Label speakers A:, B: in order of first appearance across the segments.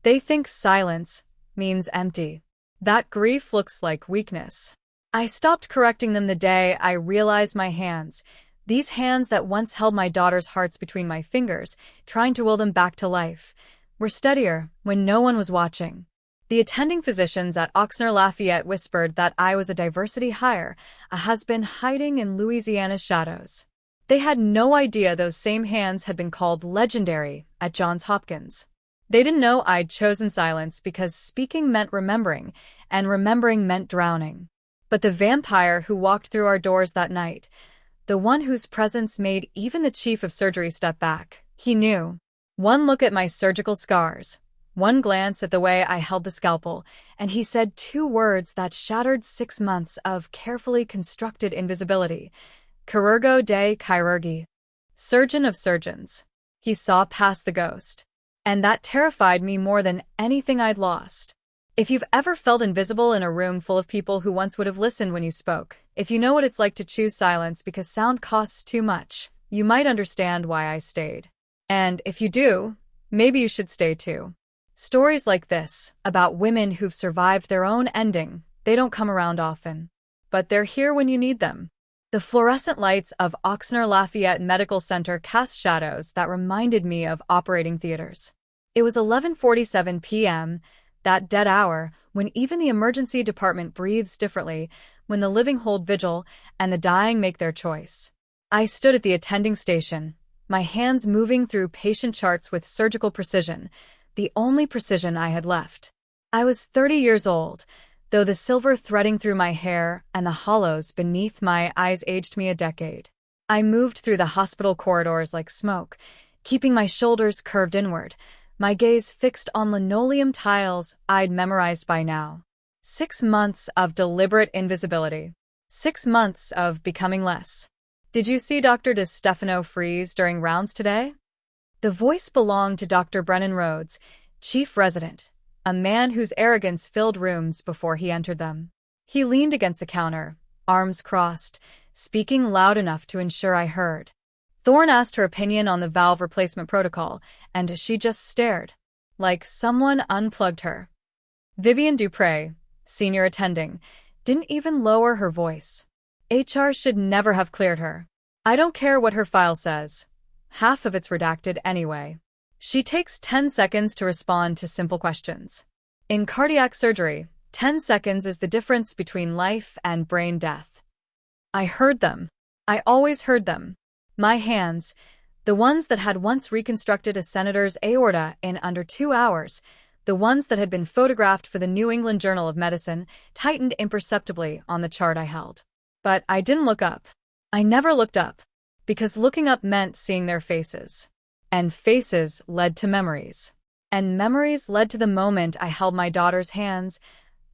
A: They think silence means empty. That grief looks like weakness. I stopped correcting them the day I realized my hands, these hands that once held my daughter's hearts between my fingers, trying to will them back to life, were steadier when no one was watching. The attending physicians at Oxnard Lafayette whispered that I was a diversity hire, a husband hiding in Louisiana's shadows. They had no idea those same hands had been called legendary at Johns Hopkins. They didn't know I'd chosen silence because speaking meant remembering, and remembering meant drowning. But the vampire who walked through our doors that night, the one whose presence made even the chief of surgery step back, he knew. One look at my surgical scars, one glance at the way I held the scalpel, and he said two words that shattered 6 months of carefully constructed invisibility. Chirurgo Dei Chirurghi. Surgeon of surgeons. He saw past the ghost. And that terrified me more than anything I'd lost. If you've ever felt invisible in a room full of people who once would have listened when you spoke, if you know what it's like to choose silence because sound costs too much, you might understand why I stayed. And if you do, maybe you should stay too. Stories like this, about women who've survived their own ending, they don't come around often. But they're here when you need them. The fluorescent lights of Oxnard Lafayette Medical Center cast shadows that reminded me of operating theaters. It was 11:47 p.m., that dead hour, when even the emergency department breathes differently, when the living hold vigil and the dying make their choice. I stood at the attending station, my hands moving through patient charts with surgical precision, the only precision I had left. I was 30 years old, though the silver threading through my hair and the hollows beneath my eyes aged me a decade. I moved through the hospital corridors like smoke, keeping my shoulders curved inward, my gaze fixed on linoleum tiles I'd memorized by now. 6 months of deliberate invisibility. 6 months of becoming less. Did you see Dr. DeStefano freeze during rounds today? The voice belonged to Dr. Brennan Rhodes, chief resident, a man whose arrogance filled rooms before he entered them. He leaned against the counter, arms crossed, speaking loud enough to ensure I heard. Thorne asked her opinion on the valve replacement protocol, and she just stared, like someone unplugged her. Vivian Dupre, senior attending, didn't even lower her voice. HR should never have cleared her. I don't care what her file says. Half of it's redacted anyway. She takes 10 seconds to respond to simple questions. In cardiac surgery, 10 seconds is the difference between life and brain death. I heard them. I always heard them. My hands, the ones that had once reconstructed a senator's aorta in under 2 hours, the ones that had been photographed for the New England Journal of Medicine, tightened imperceptibly on the chart I held. But I didn't look up. I never looked up, because looking up meant seeing their faces. And faces led to memories. And memories led to the moment I held my daughter's hands,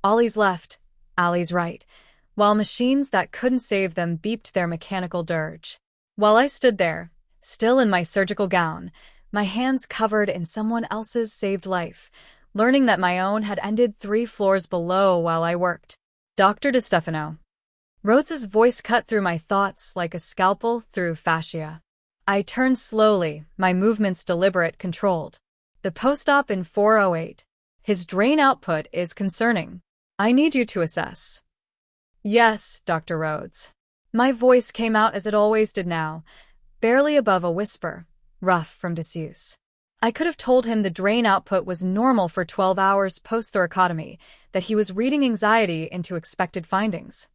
A: Ollie's left, Allie's right, while machines that couldn't save them beeped their mechanical dirge. While I stood there, still in my surgical gown, my hands covered in someone else's saved life, learning that my own had ended 3 floors below while I worked. Dr. DeStefano. Rhodes's voice cut through my thoughts like a scalpel through fascia. I turned slowly, my movements deliberate, controlled. The post-op in 408. His drain output is concerning. I need you to assess. Yes, Dr. Rhodes. My voice came out as it always did now, barely above a whisper, rough from disuse. I could have told him the drain output was normal for 12 hours post-thoracotomy, that he was reading anxiety into expected findings.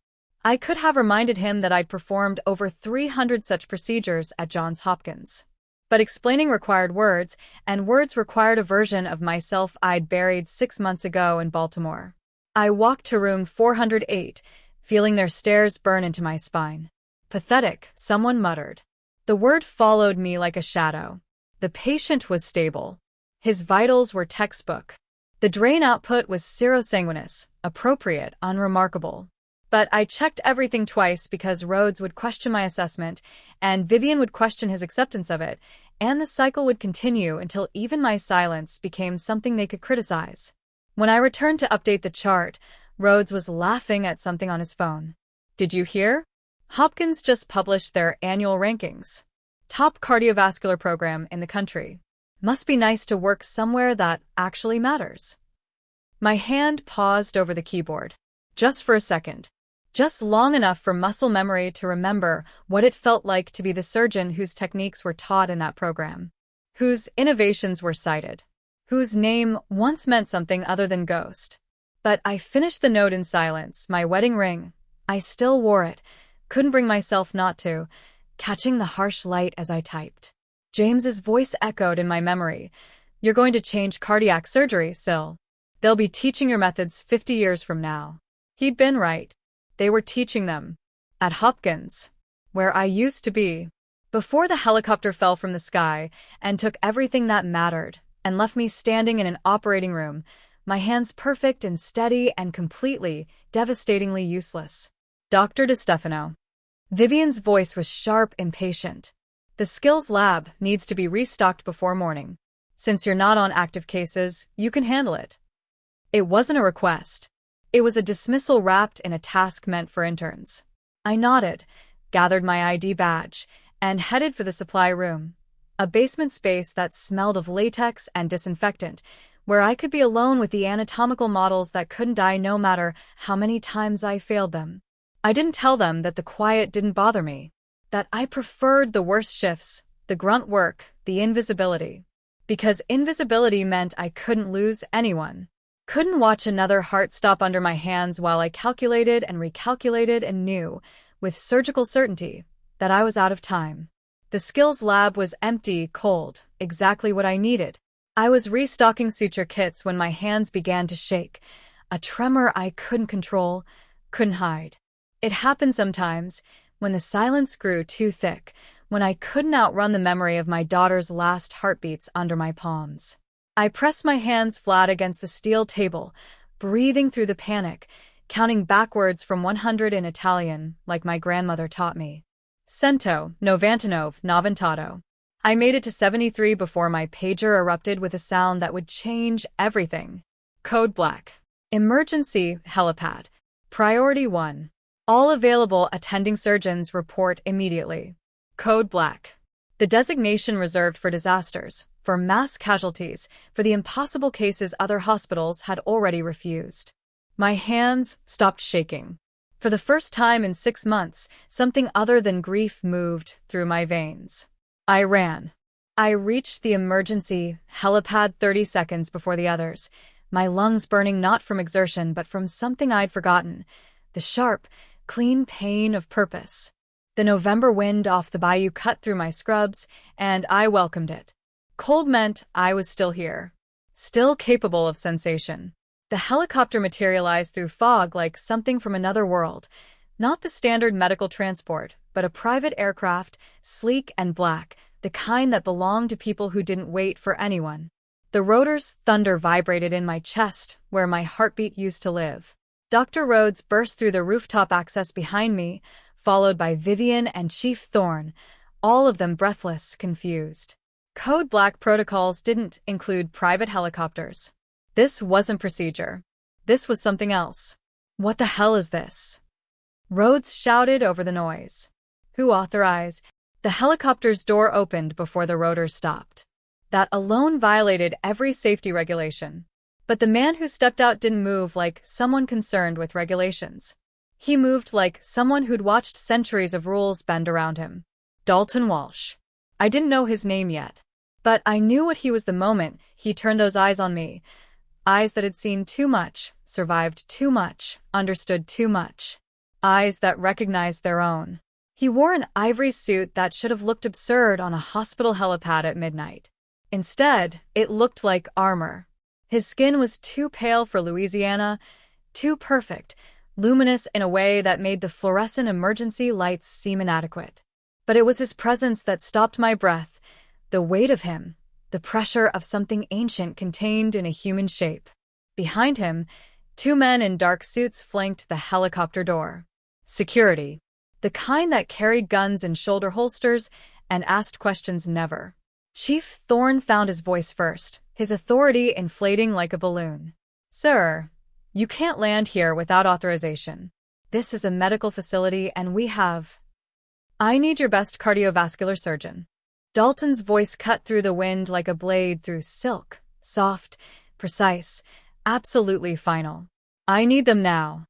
A: I could have reminded him that I'd performed over 300 such procedures at Johns Hopkins. But explaining required words, and words required a version of myself I'd buried 6 months ago in Baltimore. I walked to room 408, feeling their stares burn into my spine. Pathetic, someone muttered. The word followed me like a shadow. The patient was stable. His vitals were textbook. The drain output was serosanguinous, appropriate, unremarkable. But I checked everything twice because Rhodes would question my assessment, and Vivian would question his acceptance of it, and the cycle would continue until even my silence became something they could criticize. When I returned to update the chart, Rhodes was laughing at something on his phone. Did you hear? Hopkins just published their annual rankings. Top cardiovascular program in the country. Must be nice to work somewhere that actually matters. My hand paused over the keyboard. Just for a second. Just long enough for muscle memory to remember what it felt like to be the surgeon whose techniques were taught in that program, whose innovations were cited, whose name once meant something other than ghost. But I finished the note in silence, my wedding ring. I still wore it, couldn't bring myself not to, catching the harsh light as I typed. James's voice echoed in my memory. You're going to change cardiac surgery, Sil. They'll be teaching your methods 50 years from now. He'd been right. They were teaching them. At Hopkins, where I used to be. Before the helicopter fell from the sky and took everything that mattered and left me standing in an operating room, my hands perfect and steady and completely, devastatingly useless. Dr. DeStefano. Vivian's voice was sharp, impatient. The skills lab needs to be restocked before morning. Since you're not on active cases, you can handle it. It wasn't a request. It was a dismissal wrapped in a task meant for interns. I nodded, gathered my ID badge, and headed for the supply room, a basement space that smelled of latex and disinfectant, where I could be alone with the anatomical models that couldn't die no matter how many times I failed them. I didn't tell them that the quiet didn't bother me, that I preferred the worst shifts, the grunt work, the invisibility. Because invisibility meant I couldn't lose anyone. Couldn't watch another heart stop under my hands while I calculated and recalculated and knew, with surgical certainty, that I was out of time. The skills lab was empty, cold, exactly what I needed. I was restocking suture kits when my hands began to shake, a tremor I couldn't control, couldn't hide. It happened sometimes, when the silence grew too thick, when I couldn't outrun the memory of my daughter's last heartbeats under my palms. I pressed my hands flat against the steel table, breathing through the panic, counting backwards from 100 in Italian, like my grandmother taught me. Cento, novantanove, novantado. I made it to 73 before my pager erupted with a sound that would change everything. Code black. Emergency, helipad. Priority 1. All available attending surgeons report immediately. Code black. The designation reserved for disasters, for mass casualties, for the impossible cases other hospitals had already refused. My hands stopped shaking. For the first time in 6 months, something other than grief moved through my veins. I ran. I reached the emergency helipad 30 seconds before the others, my lungs burning not from exertion but from something I'd forgotten, the sharp, clean pain of purpose. The November wind off the bayou cut through my scrubs, and I welcomed it. Cold meant I was still here, still capable of sensation. The helicopter materialized through fog like something from another world, not the standard medical transport, but a private aircraft, sleek and black, the kind that belonged to people who didn't wait for anyone. The rotor's thunder vibrated in my chest, where my heartbeat used to live. Dr. Rhodes burst through the rooftop access behind me, followed by Vivian and Chief Thorne, all of them breathless, confused. Code Black protocols didn't include private helicopters. This wasn't procedure. This was something else. What the hell is this? Rhodes shouted over the noise. Who authorized? The helicopter's door opened before the rotor stopped. That alone violated every safety regulation. But the man who stepped out didn't move like someone concerned with regulations. He moved like someone who'd watched centuries of rules bend around him. Dalton Walsh. I didn't know his name yet. But I knew what he was the moment he turned those eyes on me. Eyes that had seen too much, survived too much, understood too much. Eyes that recognized their own. He wore an ivory suit that should have looked absurd on a hospital helipad at midnight. Instead, it looked like armor. His skin was too pale for Louisiana, too perfect, luminous in a way that made the fluorescent emergency lights seem inadequate. But it was his presence that stopped my breath, the weight of him, the pressure of something ancient contained in a human shape. Behind him, 2 men in dark suits flanked the helicopter door. Security. The kind that carried guns in shoulder holsters and asked questions never. Chief Thorne found his voice first, his authority inflating like a balloon. Sir, you can't land here without authorization. This is a medical facility and we have... I need your best cardiovascular surgeon. Dalton's voice cut through the wind like a blade through silk. Soft, precise, absolutely final. I need them now.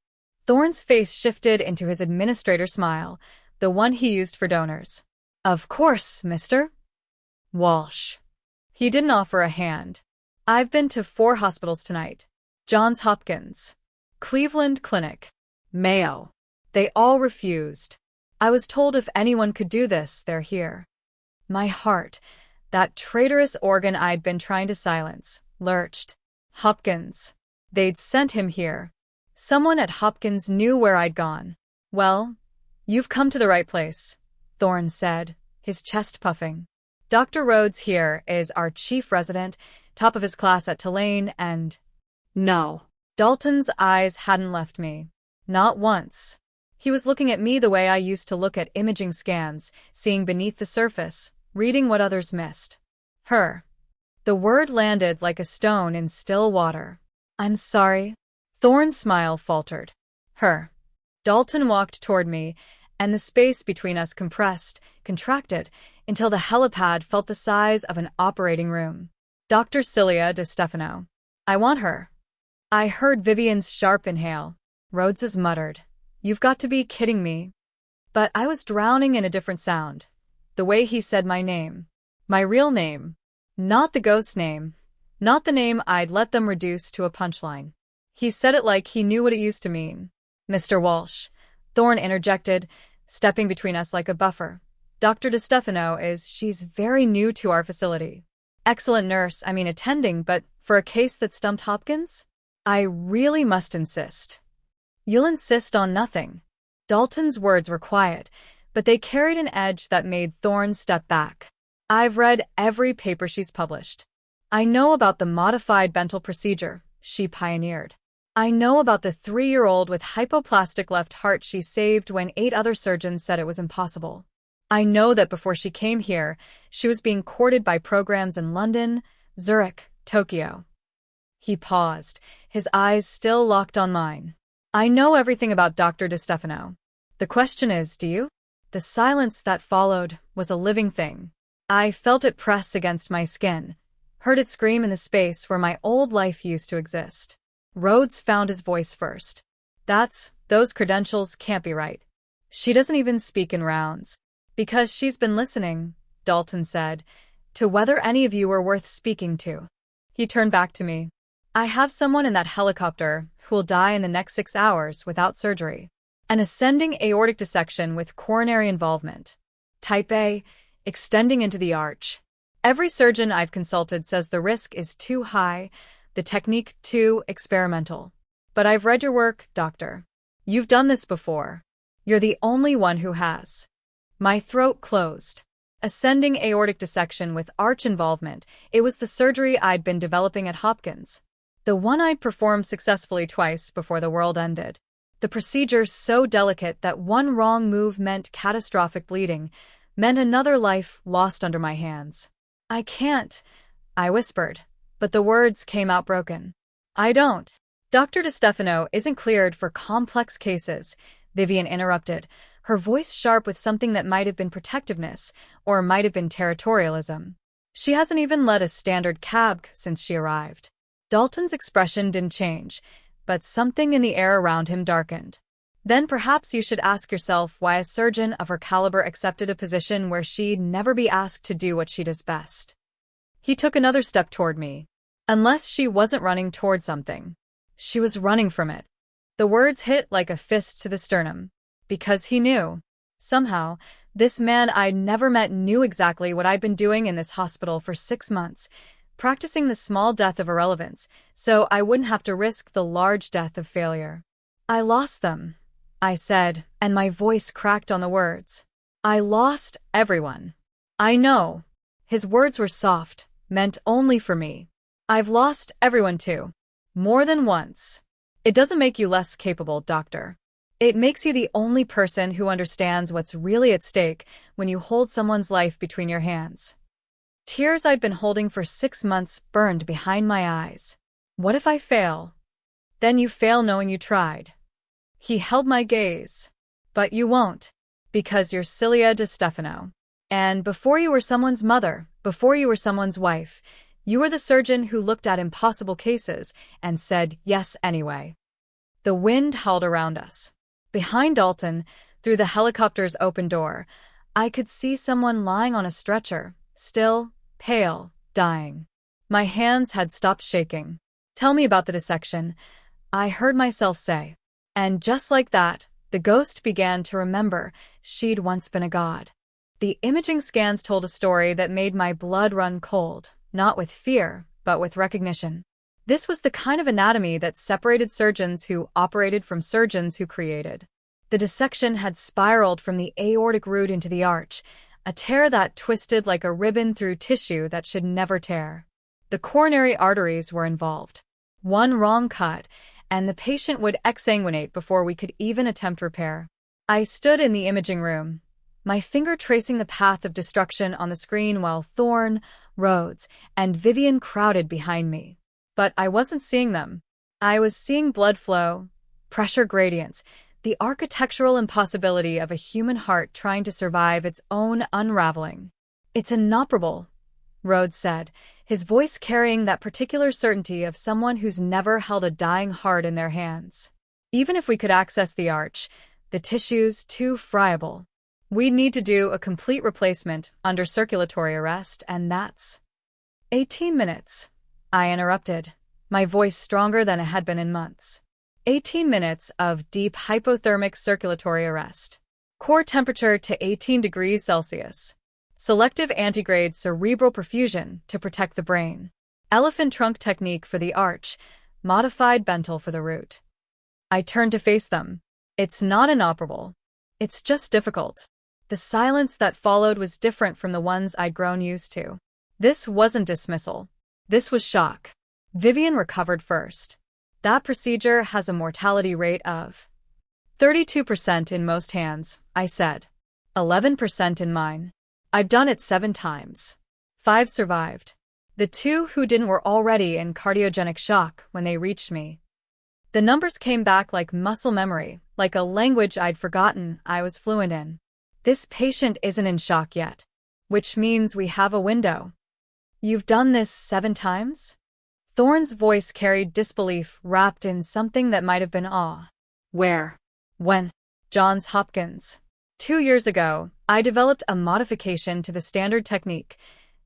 A: Thorne's face shifted into his administrator smile, the one he used for donors. Of course, Mr. Walsh. He didn't offer a hand. I've been to 4 hospitals tonight. Johns Hopkins, Cleveland Clinic, Mayo. They all refused. I was told if anyone could do this, they're here. My heart, that traitorous organ I'd been trying to silence, lurched. Hopkins. They'd sent him here. Someone at Hopkins knew where I'd gone. Well, you've come to the right place, Thorne said, his chest puffing. Dr. Rhodes here is our chief resident, top of his class at Tulane, and… No. Dalton's eyes hadn't left me. Not once. He was looking at me the way I used to look at imaging scans, seeing beneath the surface, reading what others missed. Her. The word landed like a stone in still water. I'm sorry. Thorne's smile faltered. Her. Dalton walked toward me, and the space between us compressed, contracted, until the helipad felt the size of an operating room. Dr. Cilia DeStefano. I want her. I heard Vivian's sharp inhale. Rhodes's muttered. You've got to be kidding me. But I was drowning in a different sound. The way he said my name. My real name. Not the ghost name. Not the name I'd let them reduce to a punchline. He said it like he knew what it used to mean. Mr. Walsh. Thorne interjected, stepping between us like a buffer. Dr. DeStefano she's very new to our facility. Excellent nurse, attending, but for a case that stumped Hopkins? I really must insist. You'll insist on nothing. Dalton's words were quiet, but they carried an edge that made Thorne step back. I've read every paper she's published. I know about the modified Bentel procedure she pioneered. I know about the 3-year-old with hypoplastic left heart she saved when 8 other surgeons said it was impossible. I know that before she came here, she was being courted by programs in London, Zurich, Tokyo. He paused, his eyes still locked on mine. I know everything about Dr. DeStefano. The question is, do you? The silence that followed was a living thing. I felt it press against my skin, heard it scream in the space where my old life used to exist. Rhodes found his voice first. Those credentials can't be right. She doesn't even speak in rounds. Because she's been listening, Dalton said, to whether any of you were worth speaking to. He turned back to me. I have someone in that helicopter who will die in the next 6 hours without surgery. An ascending aortic dissection with coronary involvement. Type A, extending into the arch. Every surgeon I've consulted says the risk is too high, the technique too experimental. But I've read your work, doctor. You've done this before. You're the only one who has. My throat closed. Ascending aortic dissection with arch involvement. It was the surgery I'd been developing at Hopkins. The one I'd performed successfully twice before the world ended. The procedure so delicate that one wrong move meant catastrophic bleeding, meant another life lost under my hands. I can't, I whispered, but the words came out broken. I don't. Dr. DeStefano isn't cleared for complex cases, Vivian interrupted, her voice sharp with something that might have been protectiveness or might have been territorialism. She hasn't even led a standard cab since she arrived. Dalton's expression didn't change, but something in the air around him darkened. Then perhaps you should ask yourself why a surgeon of her caliber accepted a position where she'd never be asked to do what she does best. He took another step toward me. Unless she wasn't running toward something. She was running from it. The words hit like a fist to the sternum. Because he knew. Somehow, this man I'd never met knew exactly what I'd been doing in this hospital for 6 months, practicing the small death of irrelevance, so I wouldn't have to risk the large death of failure. I lost them, I said, and my voice cracked on the words. I lost everyone. I know. His words were soft, meant only for me. I've lost everyone too. More than once. It doesn't make you less capable, doctor. It makes you the only person who understands what's really at stake when you hold someone's life between your hands. Tears I'd been holding for 6 months burned behind my eyes. What if I fail? Then you fail knowing you tried. He held my gaze. But you won't. Because you're Cilia DeStefano. And before you were someone's mother, before you were someone's wife, you were the surgeon who looked at impossible cases and said yes anyway. The wind howled around us. Behind Dalton, through the helicopter's open door, I could see someone lying on a stretcher, still, pale, dying. My hands had stopped shaking. "Tell me about the dissection," I heard myself say. And just like that, the ghost began to remember she'd once been a god. The imaging scans told a story that made my blood run cold, not with fear, but with recognition. This was the kind of anatomy that separated surgeons who operated from surgeons who created. The dissection had spiraled from the aortic root into the arch, a tear that twisted like a ribbon through tissue that should never tear. The coronary arteries were involved. One wrong cut, and the patient would exsanguinate before we could even attempt repair. I stood in the imaging room, my finger tracing the path of destruction on the screen while Thorne, Rhodes, and Vivian crowded behind me. But I wasn't seeing them. I was seeing blood flow, pressure gradients, the architectural impossibility of a human heart trying to survive its own unraveling. "It's inoperable," Rhodes said, his voice carrying that particular certainty of someone who's never held a dying heart in their hands. "Even if we could access the arch, the tissue's too friable. We'd need to do a complete replacement under circulatory arrest, and that's—" 18 minutes, I interrupted, my voice stronger than it had been in months. 18 minutes of deep hypothermic circulatory arrest. Core temperature to 18 degrees Celsius. Selective antigrade cerebral perfusion to protect the brain. Elephant trunk technique for the arch, modified Bentel for the root. I turned to face them. "It's not inoperable. It's just difficult." The silence that followed was different from the ones I'd grown used to. This wasn't dismissal. This was shock. Vivian recovered first. "That procedure has a mortality rate of 32% in most hands," I said. 11% in mine. "I've done it 7 times. 5 survived. The 2 who didn't were already in cardiogenic shock when they reached me." The numbers came back like muscle memory, like a language I'd forgotten I was fluent in. "This patient isn't in shock yet, which means we have a window." "You've done this 7 times?" Thorne's voice carried disbelief wrapped in something that might have been awe. "Where? When?" "Johns Hopkins. 2 years ago, I developed a modification to the standard technique,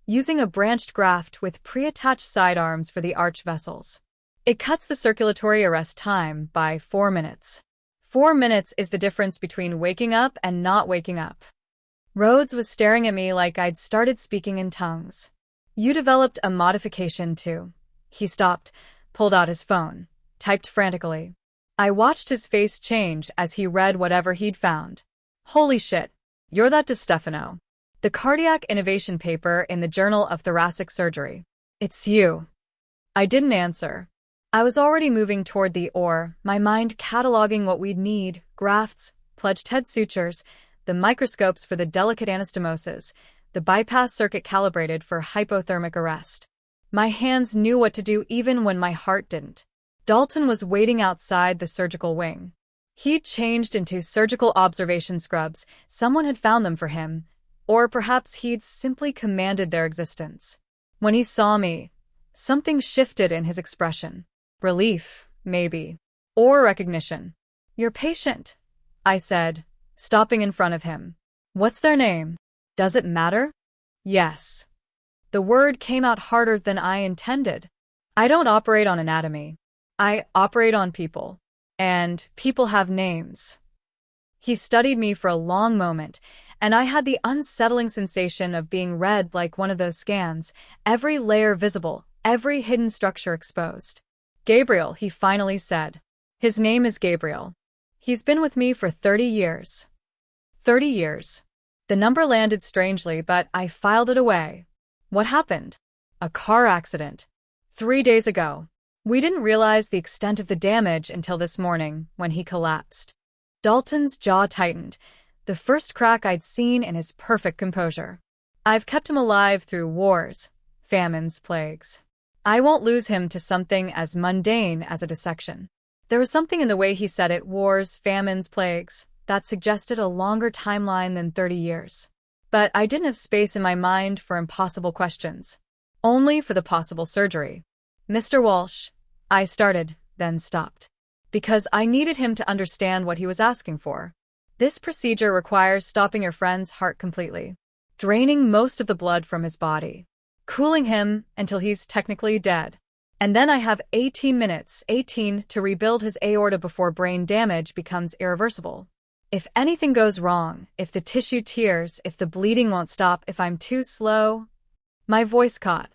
A: using a branched graft with pre-attached sidearms for the arch vessels. It cuts the circulatory arrest time by 4 minutes. 4 minutes is the difference between waking up and not waking up." Rhodes was staring at me like I'd started speaking in tongues. "You developed a modification too." He stopped, pulled out his phone, typed frantically. I watched his face change as he read whatever he'd found. "Holy shit, you're that DiStefano. The cardiac innovation paper in the Journal of Thoracic Surgery. It's you." I didn't answer. I was already moving toward the OR, my mind cataloging what we'd need: grafts, pledged head sutures, the microscopes for the delicate anastomoses, the bypass circuit calibrated for hypothermic arrest. My hands knew what to do even when my heart didn't. Dalton was waiting outside the surgical wing. He'd changed into surgical observation scrubs. Someone had found them for him, or perhaps he'd simply commanded their existence. When he saw me, something shifted in his expression. Relief, maybe, or recognition. "Your patient," I said, stopping in front of him. "What's their name? Does it matter?" "Yes." The word came out harder than I intended. "I don't operate on anatomy. I operate on people. And people have names." He studied me for a long moment, and I had the unsettling sensation of being read like one of those scans, every layer visible, every hidden structure exposed. "Gabriel," he finally said. "His name is Gabriel. He's been with me for 30 years. 30 years. The number landed strangely, but I filed it away. "What happened?" "A car accident. 3 days ago. We didn't realize the extent of the damage until this morning, when he collapsed." Dalton's jaw tightened, the first crack I'd seen in his perfect composure. "I've kept him alive through wars, famines, plagues. I won't lose him to something as mundane as a dissection." There was something in the way he said it, wars, famines, plagues, that suggested a longer timeline than 30 years. But I didn't have space in my mind for impossible questions. Only for the possible surgery. Mr. Walsh, I started, then stopped. Because I needed him to understand what he was asking for. This procedure requires stopping your friend's heart completely, draining most of the blood from his body, cooling him until he's technically dead. And then I have 18 minutes, 18, to rebuild his aorta before brain damage becomes irreversible. If anything goes wrong, if the tissue tears, if the bleeding won't stop, if I'm too slow... My voice caught.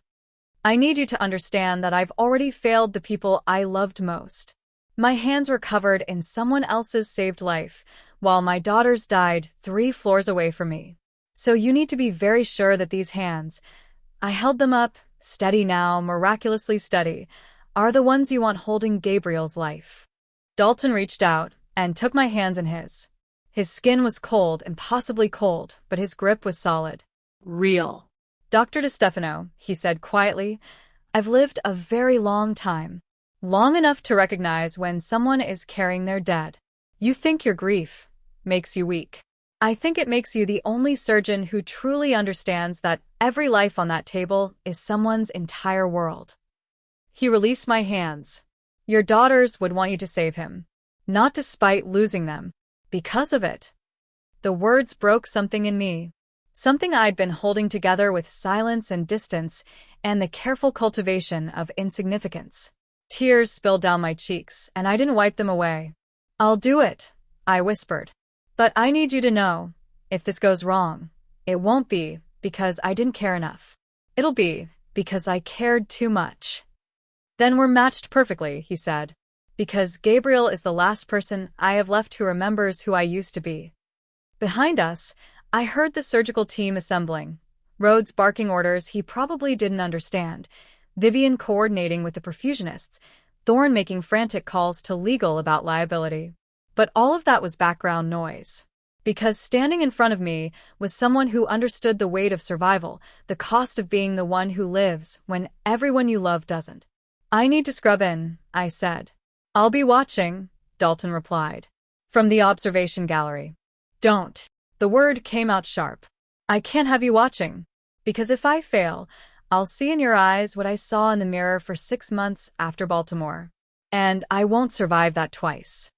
A: I need you to understand that I've already failed the people I loved most. My hands were covered in someone else's saved life, while my daughters died 3 floors away from me. So you need to be very sure that these hands, I held them up, steady now, miraculously steady, are the ones you want holding Gabriel's life. Dalton reached out and took my hands in his. His skin was cold, impossibly cold, but his grip was solid.
B: Real.
A: Dr. DeStefano, he said quietly, I've lived a very long time. Long enough to recognize when someone is carrying their dead. You think your grief makes you weak. I think it makes you the only surgeon who truly understands that every life on that table is someone's entire world. He released my hands. Your daughters would want you to save him. Not despite losing them. Because of it. The words broke something in me. Something I'd been holding together with silence and distance and the careful cultivation of insignificance. Tears spilled down my cheeks, and I didn't wipe them away. I'll do it, I whispered. But I need you to know, if this goes wrong, it won't be because I didn't care enough. It'll be because I cared too much. Then we're matched perfectly, he said. Because Gabriel is the last person I have left who remembers who I used to be. Behind us, I heard the surgical team assembling. Rhodes barking orders he probably didn't understand. Vivian coordinating with the perfusionists. Thorne making frantic calls to legal about liability. But all of that was background noise. Because standing in front of me was someone who understood the weight of survival, the cost of being the one who lives when everyone you love doesn't. I need to scrub in, I said. I'll be watching, Dalton replied. From the observation gallery. Don't. The word came out sharp. I can't have you watching. Because if I fail, I'll see in your eyes what I saw in the mirror for 6 months after Baltimore. And I won't survive that twice.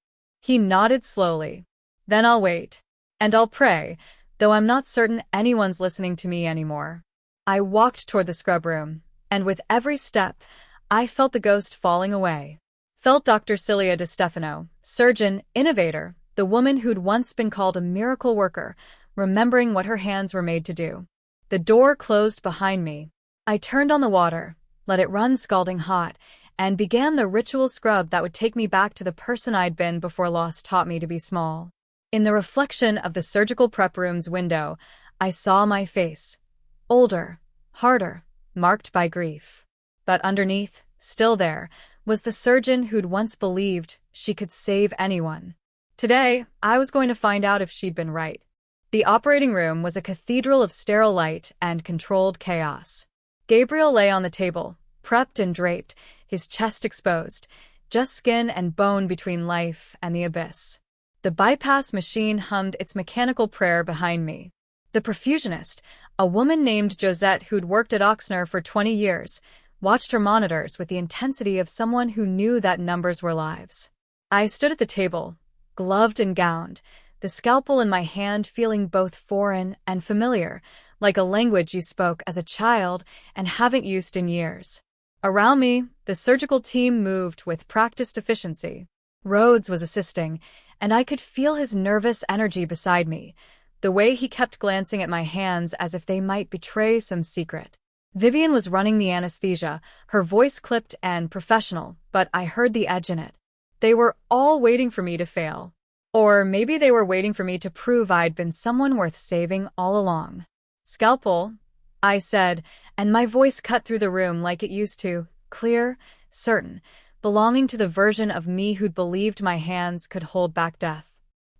A: He nodded slowly. Then I'll wait. And I'll pray, though I'm not certain anyone's listening to me anymore. I walked toward the scrub room, and with every step, I felt the ghost falling away. Felt Dr. Celia DeStefano, surgeon, innovator, the woman who'd once been called a miracle worker, remembering what her hands were made to do. The door closed behind me. I turned on the water, let it run scalding hot, and began the ritual scrub that would take me back to the person I'd been before loss taught me to be small. In the reflection of the surgical prep room's window, I saw my face. Older, harder, marked by grief. But underneath, still there, was the surgeon who'd once believed she could save anyone. Today, I was going to find out if she'd been right. The operating room was a cathedral of sterile light and controlled chaos. Gabriel lay on the table, prepped and draped, his chest exposed, just skin and bone between life and the abyss. The bypass machine hummed its mechanical prayer behind me. The perfusionist, a woman named Josette who'd worked at Oxner for 20 years, watched her monitors with the intensity of someone who knew that numbers were lives. I stood at the table, gloved and gowned, the scalpel in my hand feeling both foreign and familiar, like a language you spoke as a child and haven't used in years. Around me, the surgical team moved with practiced efficiency. Rhodes was assisting, and I could feel his nervous energy beside me, the way he kept glancing at my hands as if they might betray some secret. Vivian was running the anesthesia, her voice clipped and professional, but I heard the edge in it. They were all waiting for me to fail. Or maybe they were waiting for me to prove I'd been someone worth saving all along. Scalpel, I said, and my voice cut through the room like it used to, clear, certain, belonging to the version of me who'd believed my hands could hold back death.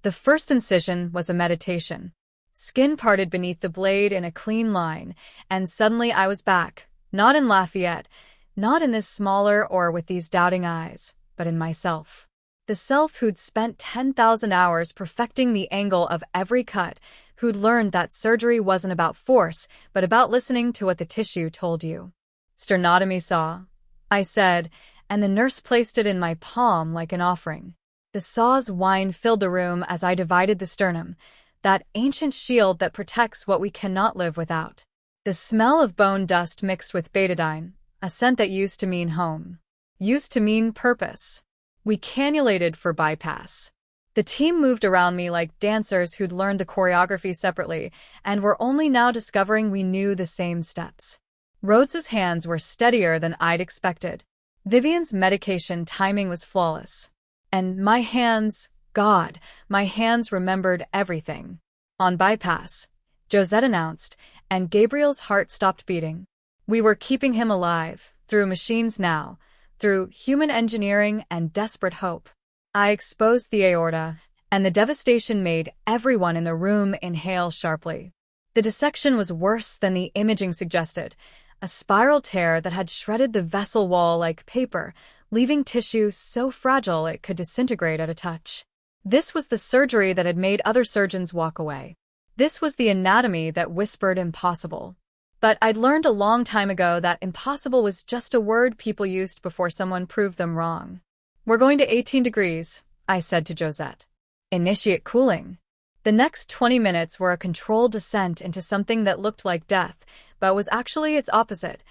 A: The first incision was a meditation. Skin parted beneath the blade in a clean line, and suddenly I was back, not in Lafayette, not in this smaller or with these doubting eyes, but in myself. The self who'd spent 10,000 hours perfecting the angle of every cut, who'd learned that surgery wasn't about force, but about listening to what the tissue told you. "Sternotomy saw," I said, and the nurse placed it in my palm like an offering. The saw's whine filled the room as I divided the sternum, that ancient shield that protects what we cannot live without. The smell of bone dust mixed with betadine, a scent that used to mean home. Used to mean purpose. We cannulated for bypass. The team moved around me like dancers who'd learned the choreography separately and were only now discovering we knew the same steps. Rhodes's hands were steadier than I'd expected. Vivian's medication timing was flawless. And my hands, God, my hands remembered everything. "On bypass," Josette announced, and Gabriel's heart stopped beating. We were keeping him alive, through machines now, through human engineering and desperate hope. I exposed the aorta, and the devastation made everyone in the room inhale sharply. The dissection was worse than the imaging suggested, a spiral tear that had shredded the vessel wall like paper, leaving tissue so fragile it could disintegrate at a touch. This was the surgery that had made other surgeons walk away. This was the anatomy that whispered impossible. But I'd learned a long time ago that impossible was just a word people used before someone proved them wrong. "We're going to 18 degrees, I said to Josette. "Initiate cooling." The next 20 minutes were a controlled descent into something that looked like death, but was actually its opposite.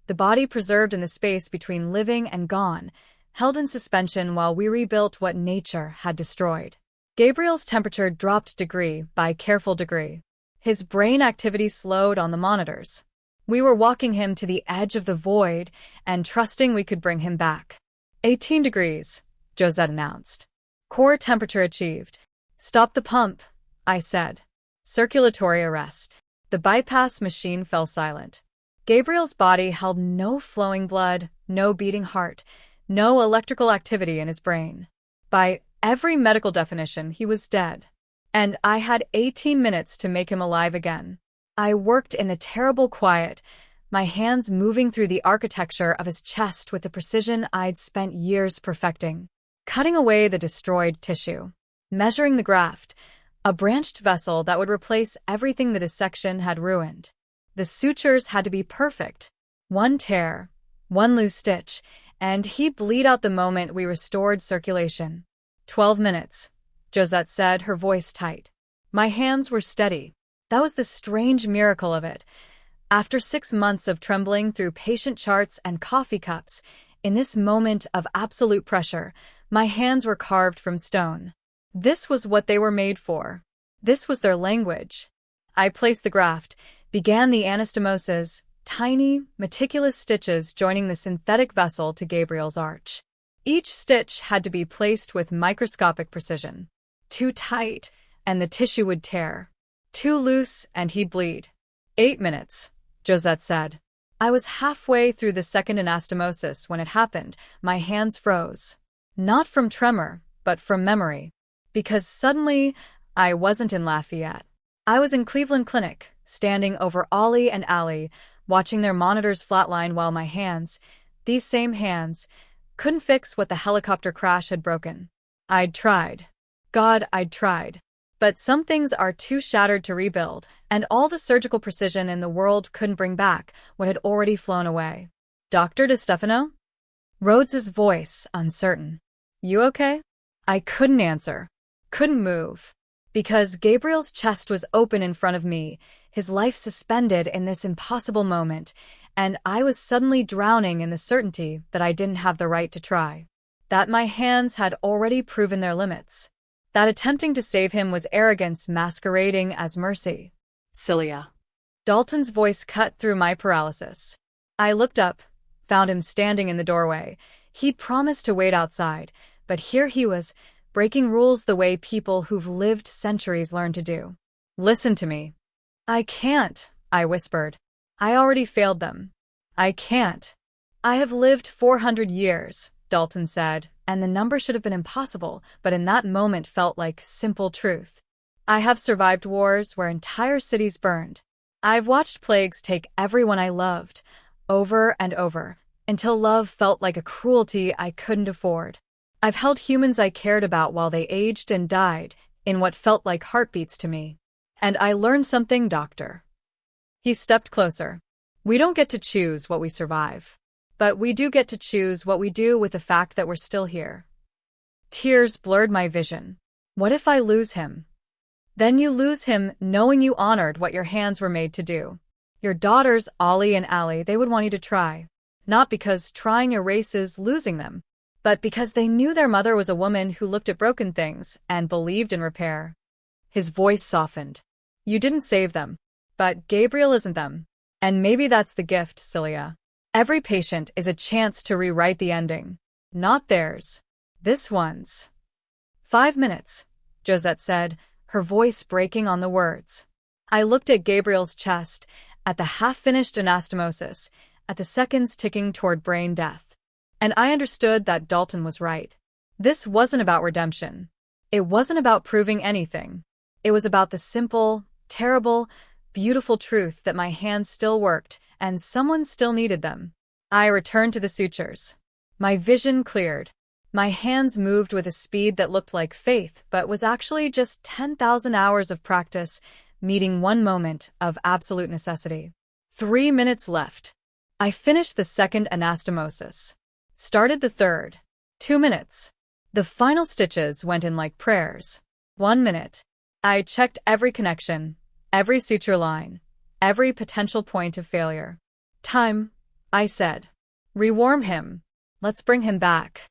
A: The body preserved in the space between living and gone, held in suspension while we rebuilt what nature had destroyed. Gabriel's temperature dropped degree by careful degree. His brain activity slowed on the monitors. We were walking him to the edge of the void and trusting we could bring him back. 18 degrees, Josette announced. "Core temperature achieved." "Stop the pump," I said. "Circulatory arrest." The bypass machine fell silent. Gabriel's body held no flowing blood, no beating heart, no electrical activity in his brain. By every medical definition, he was dead. And I had 18 minutes to make him alive again. I worked in the terrible quiet, my hands moving through the architecture of his chest with the precision I'd spent years perfecting, cutting away the destroyed tissue, measuring the graft, a branched vessel that would replace everything the dissection had ruined. The sutures had to be perfect. One tear, one loose stitch, and he'd bleed out the moment we restored circulation. 12 minutes, Josette said, her voice tight. My hands were steady. That was the strange miracle of it. After 6 months of trembling through patient charts and coffee cups, in this moment of absolute pressure, my hands were carved from stone. This was what they were made for. This was their language. I placed the graft, began the anastomosis, tiny, meticulous stitches joining the synthetic vessel to Gabriel's arch. Each stitch had to be placed with microscopic precision. Too tight, and the tissue would tear. Too loose, and he'd bleed. 8 minutes, Josette said. I was halfway through the second anastomosis when it happened. My hands froze. Not from tremor, but from memory. Because suddenly, I wasn't in Lafayette. I was in Cleveland Clinic, standing over Ollie and Allie, watching their monitors flatline while my hands, these same hands, couldn't fix what the helicopter crash had broken. I'd tried. God, I'd tried. But some things are too shattered to rebuild, and all the surgical precision in the world couldn't bring back what had already flown away. Dr. DeStefano? Rhodes's voice, uncertain. You okay? I couldn't answer. Couldn't move. Because Gabriel's chest was open in front of me, his life suspended in this impossible moment, and I was suddenly drowning in the certainty that I didn't have the right to try. That my hands had already proven their limits. That attempting to save him was arrogance masquerading as mercy. Cilia. Dalton's voice cut through my paralysis. I looked up, found him standing in the doorway. He'd promised to wait outside, but here he was, breaking rules the way people who've lived centuries learn to do. Listen to me. I can't, I whispered. I already failed them. I can't. I have lived 400 years, Dalton said, and the number should have been impossible, but in that moment felt like simple truth. I have survived wars where entire cities burned. I've watched plagues take everyone I loved, over and over, until love felt like a cruelty I couldn't afford. I've held humans I cared about while they aged and died, in what felt like heartbeats to me. And I learned something, doctor. He stepped closer. We don't get to choose what we survive. But we do get to choose what we do with the fact that we're still here. Tears blurred my vision. What if I lose him? Then you lose him knowing you honored what your hands were made to do. Your daughters, Ollie and Allie, they would want you to try. Not because trying erases losing them, but because they knew their mother was a woman who looked at broken things and believed in repair. His voice softened. You didn't save them, but Gabriel isn't them. And maybe that's the gift, Celia. Every patient is a chance to rewrite the ending. Not theirs. This one's. 5 minutes, Josette said, her voice breaking on the words. I looked at Gabriel's chest, at the half-finished anastomosis, at the seconds ticking toward brain death. And I understood that Dalton was right. This wasn't about redemption. It wasn't about proving anything. It was about the simple, terrible, beautiful truth that my hands still worked and someone still needed them. I returned to the sutures. My vision cleared. My hands moved with a speed that looked like faith, but was actually just 10,000 hours of practice, meeting one moment of absolute necessity. 3 minutes left. I finished the second anastomosis. Started the third. 2 minutes. The final stitches went in like prayers. 1 minute. I checked every connection, every suture line, every potential point of failure. Time, I said. Rewarm him. Let's bring him back.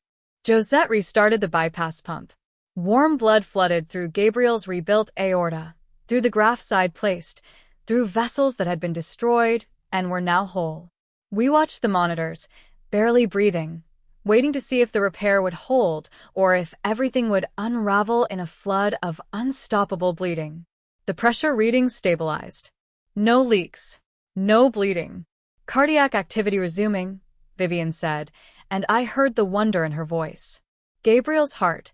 A: Josette restarted the bypass pump. Warm blood flooded through Gabriel's rebuilt aorta, through the graft side placed, through vessels that had been destroyed and were now whole. We watched the monitors, barely breathing, waiting to see if the repair would hold or if everything would unravel in a flood of unstoppable bleeding. The pressure readings stabilized. No leaks. No bleeding. Cardiac activity resuming, Vivian said, and I heard the wonder in her voice. Gabriel's heart,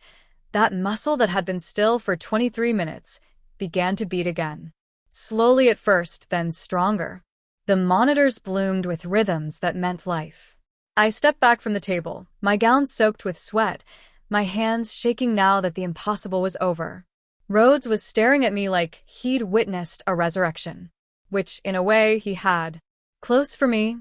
A: that muscle that had been still for 23 minutes, began to beat again. Slowly at first, then stronger. The monitors bloomed with rhythms that meant life. I stepped back from the table, my gown soaked with sweat, my hands shaking now that the impossible was over. Rhodes was staring at me like he'd witnessed a resurrection. Which, in a way, he had. Close for me,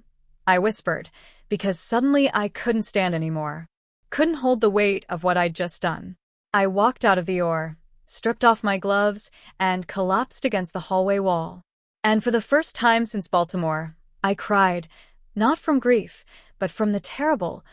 A: I whispered, because suddenly I couldn't stand anymore. Couldn't hold the weight of what I'd just done. I walked out of the OR, stripped off my gloves, and collapsed against the hallway wall. And for the first time since Baltimore, I cried, not from grief, but from the terrible,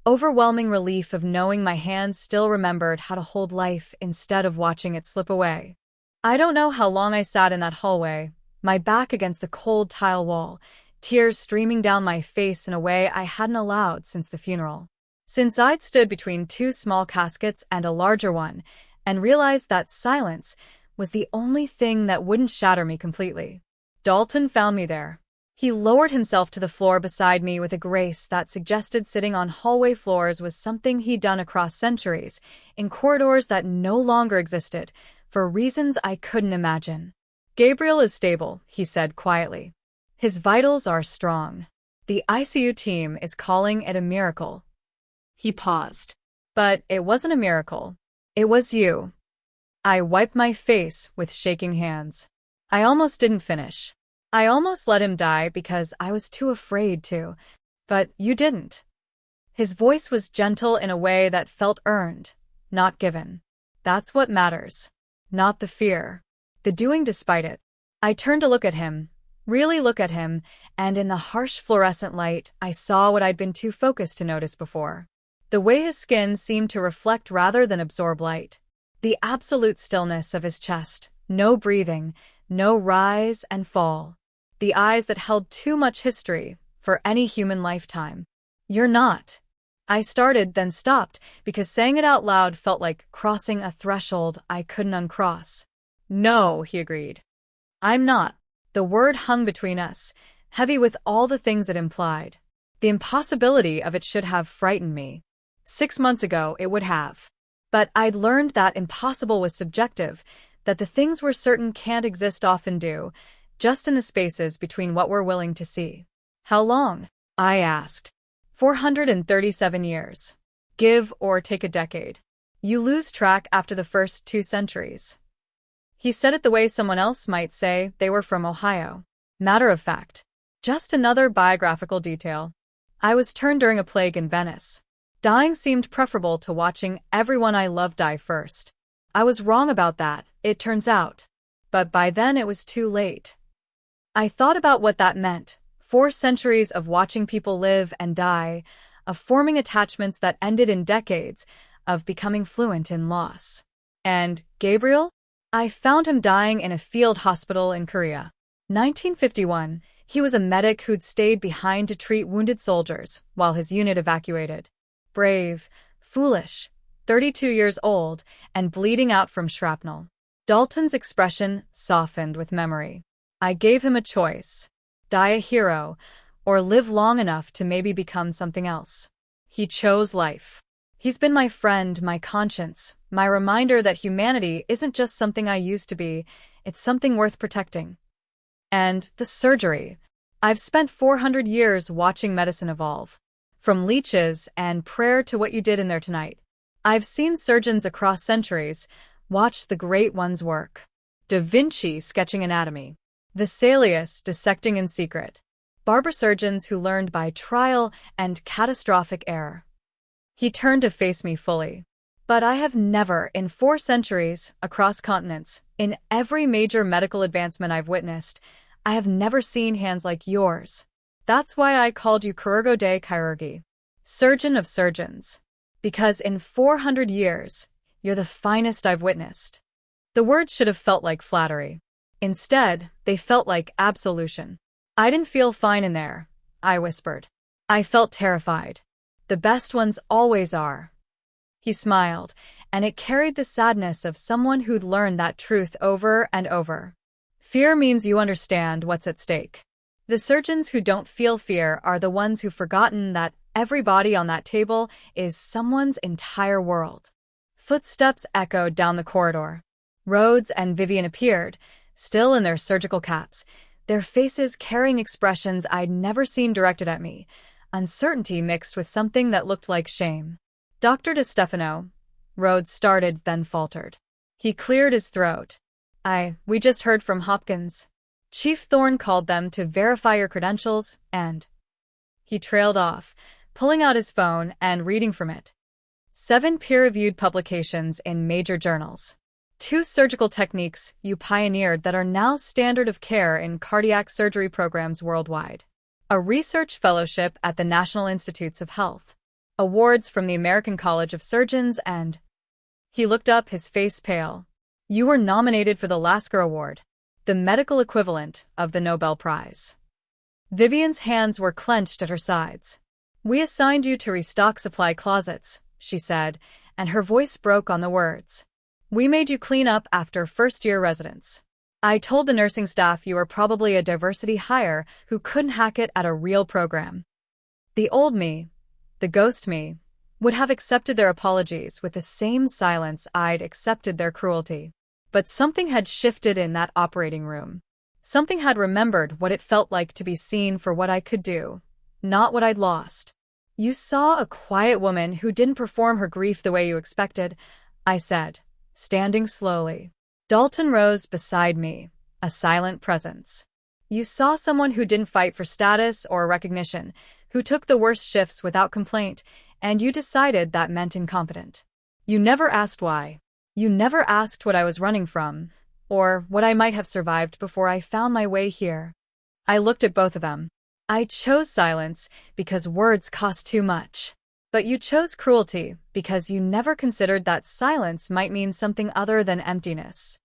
A: overwhelming relief of knowing my hands still remembered how to hold life instead of watching it slip away. I don't know how long I sat in that hallway, my back against the cold tile wall, tears streaming down my face in a way I hadn't allowed since the funeral. Since I'd stood between 2 small caskets and a larger one, and realized that silence was the only thing that wouldn't shatter me completely. Dalton found me there. He lowered himself to the floor beside me with a grace that suggested sitting on hallway floors was something he'd done across centuries, in corridors that no longer existed, for reasons I couldn't imagine. Gabriel is stable, he said quietly. His vitals are strong. The ICU team is calling it a miracle. He paused. But it wasn't a miracle. It was you. I wiped my face with shaking hands. I almost didn't finish. I almost let him die because I was too afraid to. But you didn't. His voice was gentle in a way that felt earned, not given. That's what matters. Not the fear. The doing despite it. I turned to look at him. Really look at him, and in the harsh fluorescent light, I saw what I'd been too focused to notice before. The way his skin seemed to reflect rather than absorb light. The absolute stillness of his chest, no breathing, no rise and fall. The eyes that held too much history for any human lifetime. You're not. I started, then stopped, because saying it out loud felt like crossing a threshold I couldn't uncross. No, he agreed. I'm not. The word hung between us, heavy with all the things it implied. The impossibility of it should have frightened me. 6 months ago, it would have. But I'd learned that impossible was subjective, that the things we're certain can't exist often do, just in the spaces between what we're willing to see. How long? I asked. 437 years. Give or take a decade. You lose track after the first 2 centuries. He said it the way someone else might say they were from Ohio. Matter of fact. Just another biographical detail. I was turned during a plague in Venice. Dying seemed preferable to watching everyone I loved die first. I was wrong about that, it turns out. But by then it was too late. I thought about what that meant. 4 centuries of watching people live and die, of forming attachments that ended in decades, of becoming fluent in loss. And Gabriel? I found him dying in a field hospital in Korea. 1951, he was a medic who'd stayed behind to treat wounded soldiers while his unit evacuated. Brave, foolish, 32 years old, and bleeding out from shrapnel. Dalton's expression softened with memory. I gave him a choice. Die a hero, or live long enough to maybe become something else. He chose life. He's been my friend, my conscience, my reminder that humanity isn't just something I used to be, it's something worth protecting. And the surgery. I've spent 400 years watching medicine evolve. From leeches and prayer to what you did in there tonight. I've seen surgeons across centuries watch the great ones work. Da Vinci sketching anatomy. Vesalius dissecting in secret. Barber surgeons who learned by trial and catastrophic error. He turned to face me fully. But I have never, in 4 centuries, across continents, in every major medical advancement I've witnessed, I have never seen hands like yours. That's why I called you Chirurgo Dei Chirurghi, surgeon of surgeons. Because in 400 years, you're the finest I've witnessed. The words should have felt like flattery. Instead, they felt like absolution. I didn't feel fine in there, I whispered. I felt terrified. The best ones always are. He smiled, and it carried the sadness of someone who'd learned that truth over and over. Fear means you understand what's at stake. The surgeons who don't feel fear are the ones who've forgotten that every body on that table is someone's entire world. Footsteps echoed down the corridor. Rhodes and Vivian appeared, still in their surgical caps, their faces carrying expressions I'd never seen directed at me, uncertainty mixed with something that looked like shame. Dr. DeStefano, Rhodes started, then faltered. He cleared his throat. We just heard from Hopkins. Chief Thorne called them to verify your credentials, and... He trailed off, pulling out his phone and reading from it. 7 peer-reviewed publications in major journals. 2 surgical techniques you pioneered that are now standard of care in cardiac surgery programs worldwide. A research fellowship at the National Institutes of Health. Awards from the American College of Surgeons and... He looked up, his face pale. You were nominated for the Lasker Award, the medical equivalent of the Nobel Prize. Vivian's hands were clenched at her sides. We assigned you to restock supply closets, she said, and her voice broke on the words. We made you clean up after first-year residents. I told the nursing staff you were probably a diversity hire who couldn't hack it at a real program. The old me, the ghost me, would have accepted their apologies with the same silence I'd accepted their cruelty. But something had shifted in that operating room. Something had remembered what it felt like to be seen for what I could do, not what I'd lost. You saw a quiet woman who didn't perform her grief the way you expected, I said, standing slowly. Dalton rose beside me, a silent presence. You saw someone who didn't fight for status or recognition, who took the worst shifts without complaint, and you decided that meant incompetent. You never asked why. You never asked what I was running from, or what I might have survived before I found my way here. I looked at both of them. I chose silence because words cost too much. But you chose cruelty because you never considered that silence might mean something other than emptiness.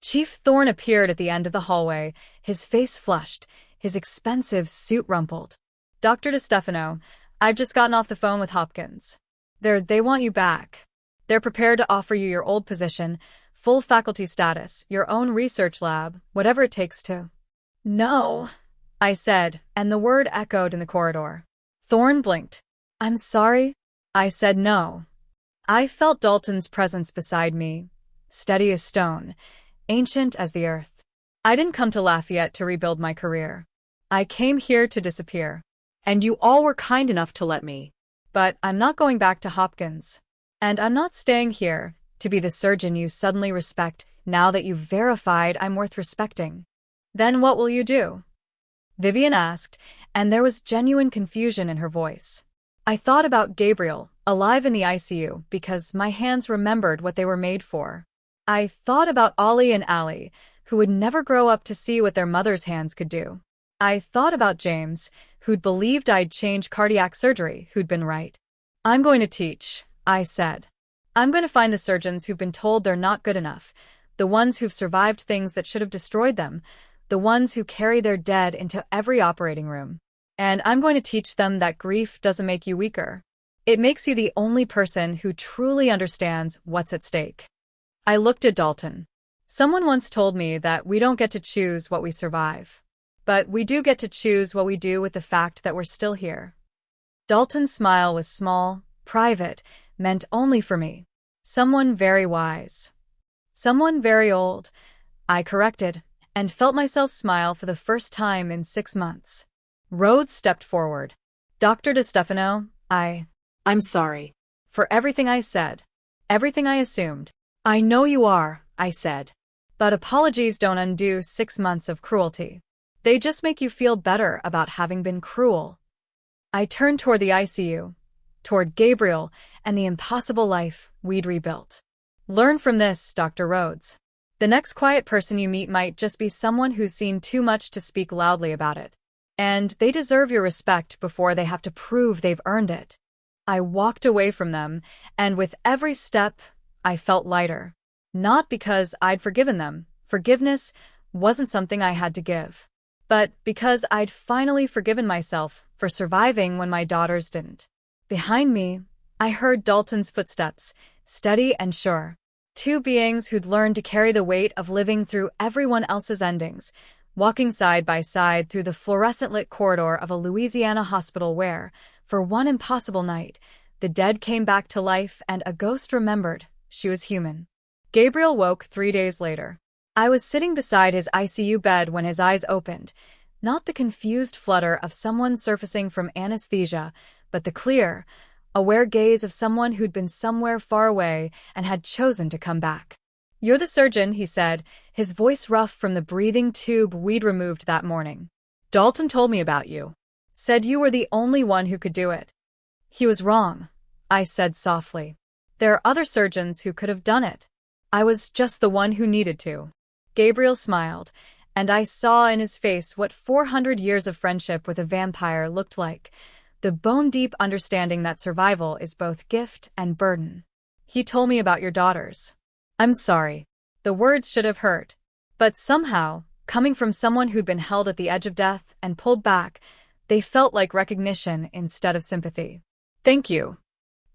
A: Chief Thorne appeared at the end of the hallway, his face flushed, his expensive suit rumpled. Dr. DeStefano, I've just gotten off the phone with Hopkins. They want you back. They're prepared to offer you your old position, full faculty status, your own research lab, whatever it takes to... No, I said, and the word echoed in the corridor. Thorne blinked. I'm sorry? I said no. I felt Dalton's presence beside me, steady as stone, ancient as the earth. I didn't come to Lafayette to rebuild my career. I came here to disappear. And you all were kind enough to let me. But I'm not going back to Hopkins. And I'm not staying here to be the surgeon you suddenly respect now that you've verified I'm worth respecting. Then what will you do? Vivian asked, and there was genuine confusion in her voice. I thought about Gabriel, alive in the ICU, because my hands remembered what they were made for. I thought about Ollie and Allie, who would never grow up to see what their mother's hands could do. I thought about James, who'd believed I'd change cardiac surgery, who'd been right. I'm going to teach, I said. I'm going to find the surgeons who've been told they're not good enough, the ones who've survived things that should have destroyed them, the ones who carry their dead into every operating room. And I'm going to teach them that grief doesn't make you weaker. It makes you the only person who truly understands what's at stake. I looked at Dalton. Someone once told me that we don't get to choose what we survive. But we do get to choose what we do with the fact that we're still here. Dalton's smile was small, private, meant only for me. Someone very wise. Someone very old, I corrected, and felt myself smile for the first time in 6 months. Rhodes stepped forward. Dr. DeStefano, I'm sorry. For everything I said. Everything I assumed. I know you are, I said. But apologies don't undo 6 months of cruelty. They just make you feel better about having been cruel. I turned toward the ICU, toward Gabriel and the impossible life we'd rebuilt. Learn from this, Dr. Rhodes. The next quiet person you meet might just be someone who's seen too much to speak loudly about it. And they deserve your respect before they have to prove they've earned it. I walked away from them, and with every step, I felt lighter. Not because I'd forgiven them. Forgiveness wasn't something I had to give. But because I'd finally forgiven myself for surviving when my daughters didn't. Behind me, I heard Dalton's footsteps, steady and sure. 2 beings who'd learned to carry the weight of living through everyone else's endings, walking side by side through the fluorescent-lit corridor of a Louisiana hospital where, for one impossible night, the dead came back to life and a ghost remembered she was human. Gabriel woke 3 days later. I was sitting beside his ICU bed when his eyes opened, not the confused flutter of someone surfacing from anesthesia, but the clear, aware gaze of someone who'd been somewhere far away and had chosen to come back. You're the surgeon, he said, his voice rough from the breathing tube we'd removed that morning. Dalton told me about you. Said you were the only one who could do it. He was wrong, I said softly. There are other surgeons who could have done it. I was just the one who needed to. Gabriel smiled, and I saw in his face what 400 years of friendship with a vampire looked like, the bone-deep understanding that survival is both gift and burden. He told me about your daughters. I'm sorry. The words should have hurt. But somehow, coming from someone who'd been held at the edge of death and pulled back, they felt like recognition instead of sympathy. Thank you.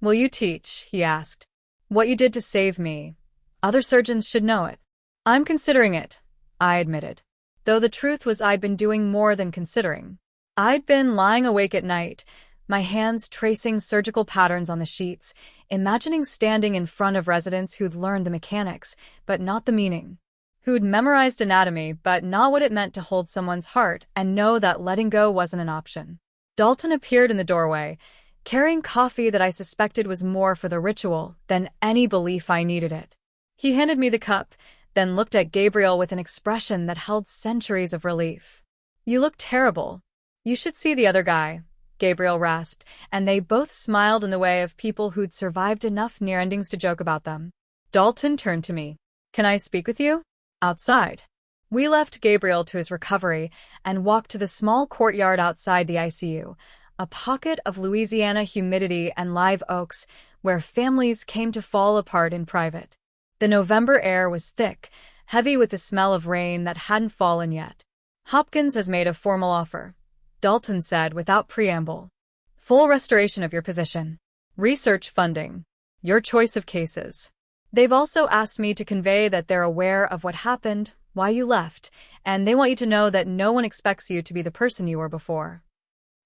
A: Will you teach, he asked. What you did to save me. Other surgeons should know it. I'm considering it, I admitted. Though the truth was I'd been doing more than considering. I'd been lying awake at night, my hands tracing surgical patterns on the sheets, imagining standing in front of residents who'd learned the mechanics, but not the meaning. Who'd memorized anatomy, but not what it meant to hold someone's heart and know that letting go wasn't an option. Dalton appeared in the doorway, carrying coffee that I suspected was more for the ritual than any belief I needed it. He handed me the cup, then looked at Gabriel with an expression that held centuries of relief. You look terrible. You should see the other guy, Gabriel rasped, and they both smiled in the way of people who'd survived enough near endings to joke about them. Dalton turned to me. Can I speak with you? Outside. We left Gabriel to his recovery and walked to the small courtyard outside the ICU, a pocket of Louisiana humidity and live oaks where families came to fall apart in private. The November air was thick, heavy with the smell of rain that hadn't fallen yet. Hopkins has made a formal offer, Dalton said without preamble. Full restoration of your position. Research funding. Your choice of cases. They've also asked me to convey that they're aware of what happened, why you left, and they want you to know that no one expects you to be the person you were before.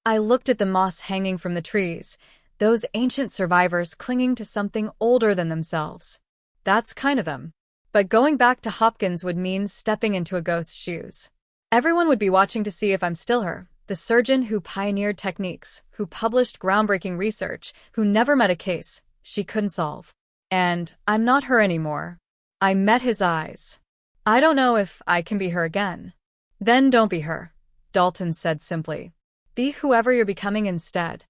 A: I looked at the moss hanging from the trees, those ancient survivors clinging to something older than themselves. That's kind of them. But going back to Hopkins would mean stepping into a ghost's shoes. Everyone would be watching to see if I'm still her, the surgeon who pioneered techniques, who published groundbreaking research, who never met a case she couldn't solve. And I'm not her anymore. I met his eyes. I don't know if I can be her again. Then don't be her, Dalton said simply. Be whoever you're becoming instead.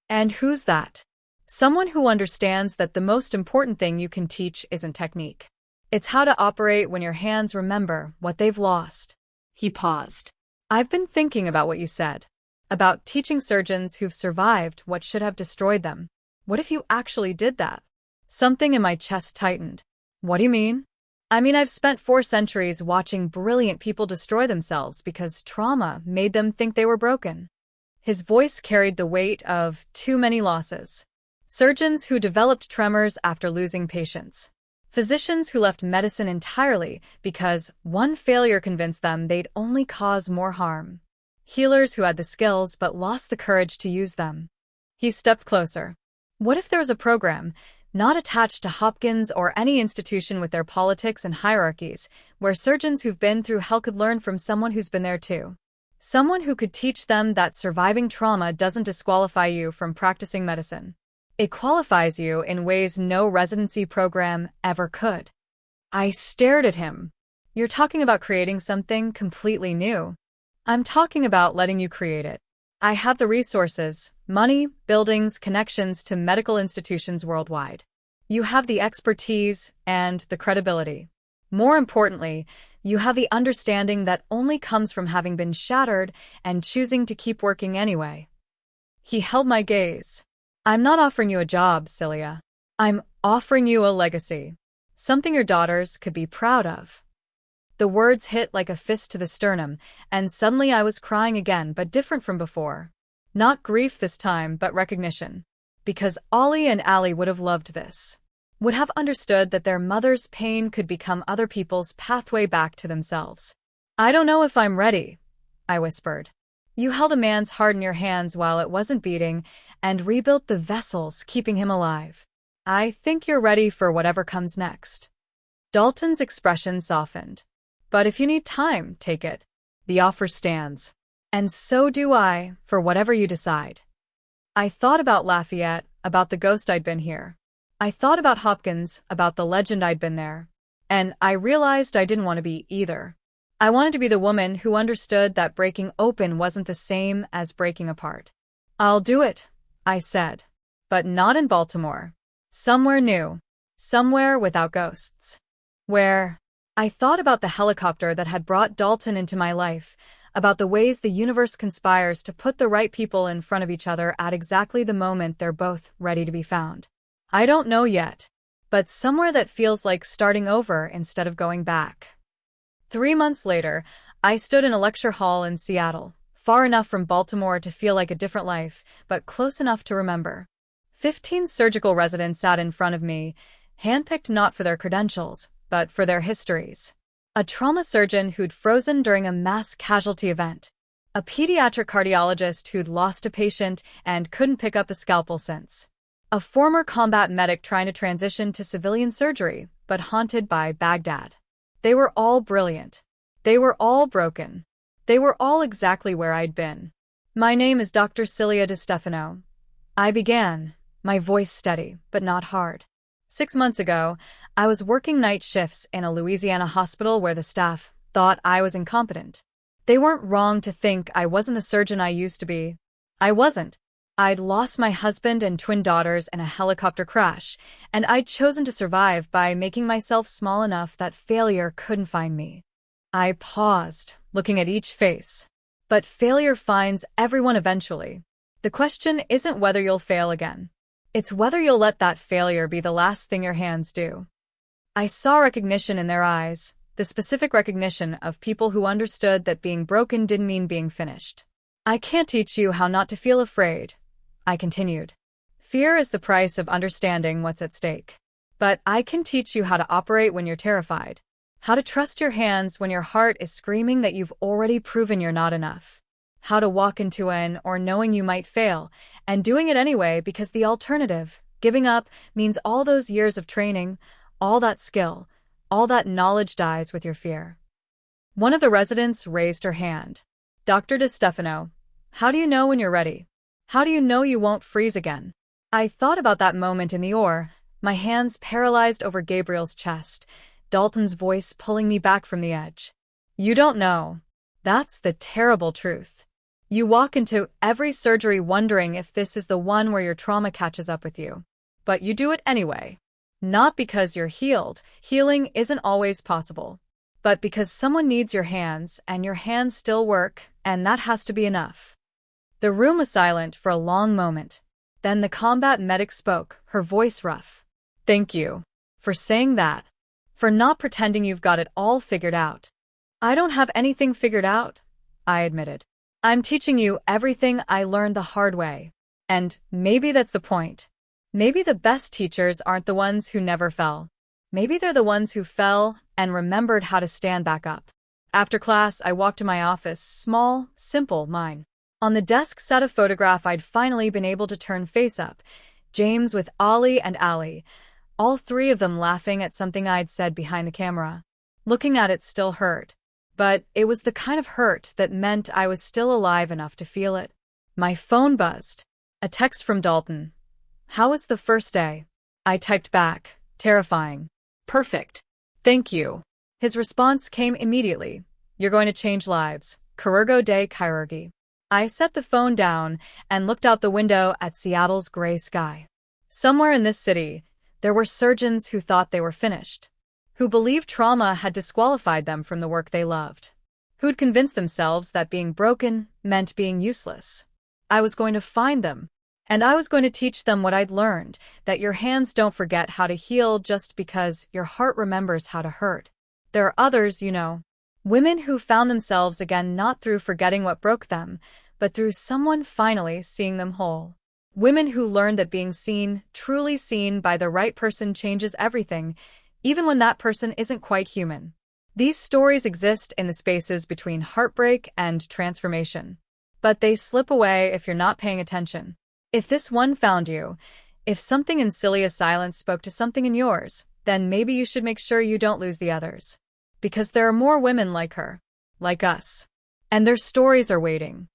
A: And who's that? Someone who understands that the most important thing you can teach isn't technique. It's how to operate when your hands remember what they've lost.
B: He paused.
A: I've been thinking about what you said. About teaching surgeons who've survived what should have destroyed them. What if you actually did that? Something in my chest tightened. What do you mean? I mean, I've spent 4 centuries watching brilliant people destroy themselves because trauma made them think they were broken. His voice carried the weight of too many losses. Surgeons who developed tremors after losing patients. Physicians who left medicine entirely because one failure convinced them they'd only cause more harm. Healers who had the skills but lost the courage to use them. He stepped closer. What if there was a program, not attached to Hopkins or any institution with their politics and hierarchies, where surgeons who've been through hell could learn from someone who's been there too? Someone who could teach them that surviving trauma doesn't disqualify you from practicing medicine. It qualifies you in ways no residency program ever could. I stared at him. You're talking about creating something completely new. I'm talking about letting you create it. I have the resources, money, buildings, connections to medical institutions worldwide. You have the expertise and the credibility. More importantly, you have the understanding that only comes from having been shattered and choosing to keep working anyway. He held my gaze. I'm not offering you a job, Celia. I'm offering you a legacy. Something your daughters could be proud of. The words hit like a fist to the sternum, and suddenly I was crying again, but different from before. Not grief this time, but recognition. Because Ollie and Allie would have loved this. Would have understood that their mother's pain could become other people's pathway back to themselves. I don't know if I'm ready, I whispered. You held a man's heart in your hands while it wasn't beating, and rebuilt the vessels keeping him alive. I think you're ready for whatever comes next. Dalton's expression softened. But if you need time, take it. The offer stands. And so do I, for whatever you decide. I thought about Lafayette, about the ghost I'd been here. I thought about Hopkins, about the legend I'd been there. And I realized I didn't want to be either. I wanted to be the woman who understood that breaking open wasn't the same as breaking apart. I'll do it, I said. But not in Baltimore. Somewhere new. Somewhere without ghosts. Where? I thought about the helicopter that had brought Dalton into my life, about the ways the universe conspires to put the right people in front of each other at exactly the moment they're both ready to be found. I don't know yet, but somewhere that feels like starting over instead of going back. 3 months later, I stood in a lecture hall in Seattle, far enough from Baltimore to feel like a different life, but close enough to remember. 15 surgical residents sat in front of me, handpicked not for their credentials, but for their histories. A trauma surgeon who'd frozen during a mass casualty event. A pediatric cardiologist who'd lost a patient and couldn't pick up a scalpel since. A former combat medic trying to transition to civilian surgery, but haunted by Baghdad. They were all brilliant. They were all broken. They were all exactly where I'd been. My name is Dr. Celia DiStefano. I began, my voice steady, but not hard. 6 months ago, I was working night shifts in a Louisiana hospital where the staff thought I was incompetent. They weren't wrong to think I wasn't the surgeon I used to be. I wasn't. I'd lost my husband and twin daughters in a helicopter crash, and I'd chosen to survive by making myself small enough that failure couldn't find me. I paused, looking at each face. But failure finds everyone eventually. The question isn't whether you'll fail again. It's whether you'll let that failure be the last thing your hands do. I saw recognition in their eyes, the specific recognition of people who understood that being broken didn't mean being finished. I can't teach you how not to feel afraid, I continued. Fear is the price of understanding what's at stake. But I can teach you how to operate when you're terrified. How to trust your hands when your heart is screaming that you've already proven you're not enough. How to walk into an or knowing you might fail, and doing it anyway because the alternative, giving up, means all those years of training, all that skill, all that knowledge dies with your fear. One of the residents raised her hand. Dr. DiStefano, how do you know when you're ready? How do you know you won't freeze again? I thought about that moment in the OR, my hands paralyzed over Gabriel's chest. Dalton's voice pulling me back from the edge. You don't know. That's the terrible truth. You walk into every surgery wondering if this is the one where your trauma catches up with you. But you do it anyway. Not because you're healed. Healing isn't always possible. But because someone needs your hands, and your hands still work, and that has to be enough. The room was silent for a long moment. Then the combat medic spoke, her voice rough. Thank you for saying that. For not pretending you've got it all figured out. I don't have anything figured out, I admitted. I'm teaching you everything I learned the hard way. And maybe that's the point. Maybe the best teachers aren't the ones who never fell. Maybe they're the ones who fell and remembered how to stand back up. After class, I walked to my office, small, simple, mine. On the desk sat a photograph I'd finally been able to turn face up. James with Ollie and Allie, all three of them laughing at something I'd said behind the camera. Looking at it still hurt. But it was the kind of hurt that meant I was still alive enough to feel it. My phone buzzed. A text from Dalton. How was the first day? I typed back, terrifying. Perfect. Thank you. His response came immediately. You're going to change lives. Chirurgo Dei Chirurghi. I set the phone down and looked out the window at Seattle's gray sky. Somewhere in this city, there were surgeons who thought they were finished, who believed trauma had disqualified them from the work they loved, who'd convinced themselves that being broken meant being useless. I was going to find them, and I was going to teach them what I'd learned, that your hands don't forget how to heal just because your heart remembers how to hurt. There are others, you know. Women who found themselves again not through forgetting what broke them, but through someone finally seeing them whole. Women who learned that being seen, truly seen by the right person changes everything, even when that person isn't quite human. These stories exist in the spaces between heartbreak and transformation. But they slip away if you're not paying attention. If this one found you, if something in Celia's silence spoke to something in yours, then maybe you should make sure you don't lose the others. Because there are more women like her, like us. And their stories are waiting.